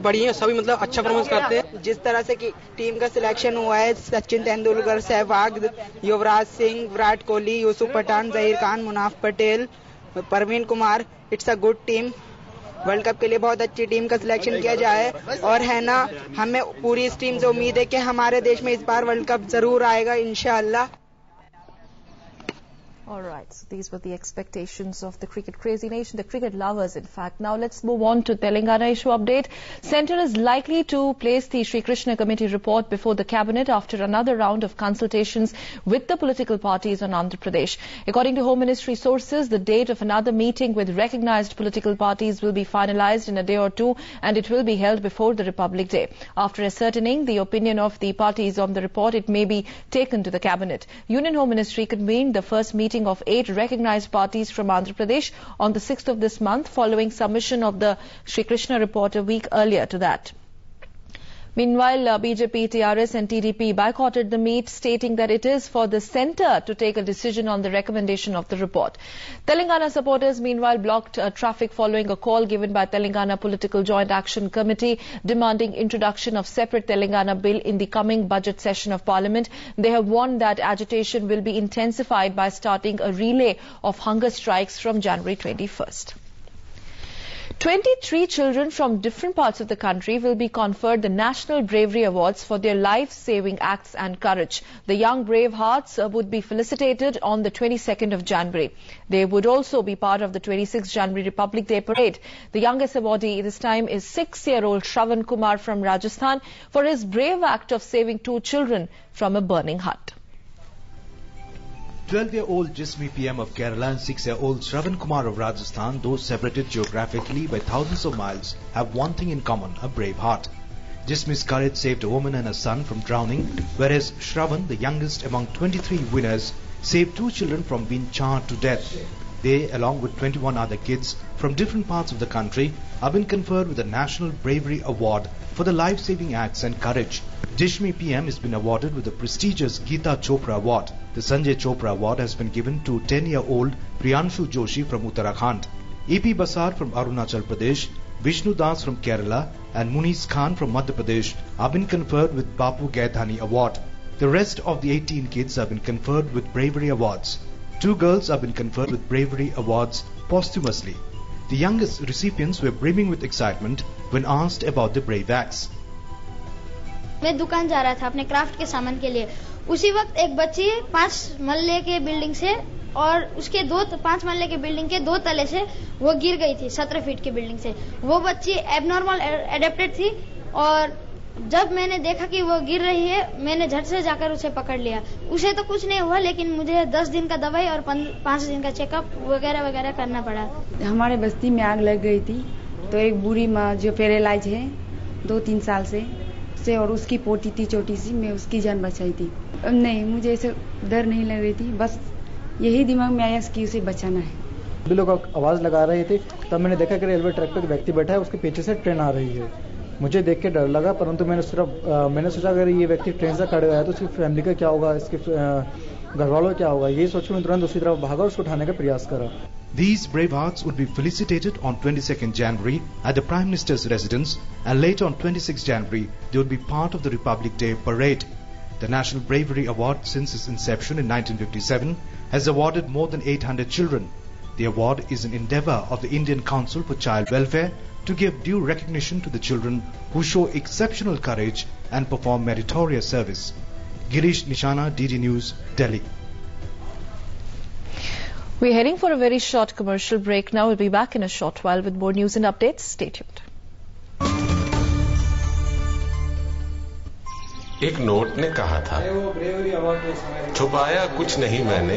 बढ़िया, सभी मतलब अच्छा परफॉर्मेंस करते हैं। जिस तरह से कि टीम का सिलेक्शन हुआ है, Sachin Tendulkar, Sehwag, Yuvraj Singh, Virat Kohli, Yusuf Pathan, Zaheer Khan, Munaf Patel, Praveen Kumar, it's a good team. World cup के लिए बहुत अच्छी टीम का सिलेक्शन किया जाए और है ना, हमें पूरी इस टीम से उम्मीद है कि हमारे देश में इस बार वर्ल्ड कप जरूर आएगा इंशाअल्लाह। All right, so these were the expectations of the cricket crazy nation, the cricket lovers in fact. Now let's move on to Telangana issue update. Centre is likely to place the Sri Krishna Committee report before the Cabinet after another round of consultations with the political parties on Andhra Pradesh. According to Home Ministry sources, the date of another meeting with recognised political parties will be finalised in a day or two, and it will be held before the Republic Day. After ascertaining the opinion of the parties on the report, it may be taken to the Cabinet. Union Home Ministry convened the first meeting of 8 recognised parties from Andhra Pradesh on the 6th of this month, following submission of the Sri Krishna report a week earlier to that. Meanwhile, BJP, TRS and TDP boycotted the meet, stating that it is for the centre to take a decision on the recommendation of the report. Telangana supporters, meanwhile, blocked traffic following a call given by Telangana Political Joint Action Committee demanding introduction of separate Telangana bill in the coming budget session of Parliament. They have warned that agitation will be intensified by starting a relay of hunger strikes from January 21st. 23 children from different parts of the country will be conferred the National Bravery Awards for their life-saving acts and courage. The young brave hearts would be felicitated on the 22nd of January. They would also be part of the 26th January Republic Day parade. The youngest awardee this time is 6-year-old Shravan Kumar from Rajasthan for his brave act of saving 2 children from a burning hut. 12-year-old Jismi PM of Kerala and 6-year-old Shravan Kumar of Rajasthan, though separated geographically by thousands of miles, have one thing in common: a brave heart. Jismi's courage saved a woman and a son from drowning, whereas Shravan, the youngest among 23 winners, saved 2 children from being charred to death. They, along with 21 other kids from different parts of the country, have been conferred with the National Bravery Award for the life-saving acts and courage. Jismi PM has been awarded with the prestigious Geeta Chopra Award. The Sanjay Chopra Award has been given to 10-year-old Priyanshu Joshi from Uttarakhand. EP Basar from Arunachal Pradesh, Vishnu Das from Kerala and Munis Khan from Madhya Pradesh have been conferred with Bapu Gaidhani Award. The rest of the 18 kids have been conferred with Bravery Awards. 2 girls have been conferred with Bravery Awards posthumously. The youngest recipients were brimming with excitement when asked about the brave acts. मैं दुकान जा रहा था अपने craft के सामान के लिए। उसी वक्त एक बच्ची 5 मल्ले के बिल्डिंग से और उसके 5 मल्ले के बिल्डिंग के 2 तले से वो गिर गई थी। 17 फीट की बिल्डिंग से वो बच्ची एबनॉर्मल एडेप्टेड थी और जब मैंने देखा कि वो गिर रही है, मैंने झट से जाकर उसे पकड़ लिया। उसे तो कुछ नहीं हुआ, लेकिन मुझे 10 दिन का दवाई और 5 दिन का चेकअप वगैरह वगैरह करना पड़ा। हमारे बस्ती में आग लग गई थी, तो एक बूढ़ी माँ जो पैरालाइज है 2-3 साल से और उसकी पोती थी छोटी सी, मैं उसकी जान बचाई थी। नहीं, मुझे ऐसे डर नहीं लग रही थी, बस यही दिमाग में आया कि उसे बचाना है। सभी लोग आवाज लगा रहे थे, तब मैंने देखा कि रेलवे ट्रैक पर एक व्यक्ति बैठा है, उसके पीछे से ट्रेन आ रही है। मुझे देख के डर लगा, परंतु मैंने सोचा अगर ये व्यक्ति ट्रेन से खड़े हुआ है तो उसकी फैमिली का क्या होगा, इसके घर वालों का क्या होगा, ये सोच के मैं तुरंत दूसरी तरफ भागा और उसको उठाने का प्रयास करा। These brave hearts would be felicitated on 22nd January at the Prime Minister's residence, and later on 26th January they would be part of the Republic Day parade. The National Bravery Award, since its inception in 1957, has awarded more than 800 children. The award is an endeavour of the Indian Council for Child Welfare to give due recognition to the children who show exceptional courage and perform meritorious service. Girish Nishana, DD News, Delhi. We're heading for a very short commercial break now. We'll be back in a short while with more news and updates. Stay tuned. एक note ने कहा था, छुपाया कुछ नहीं मैंने।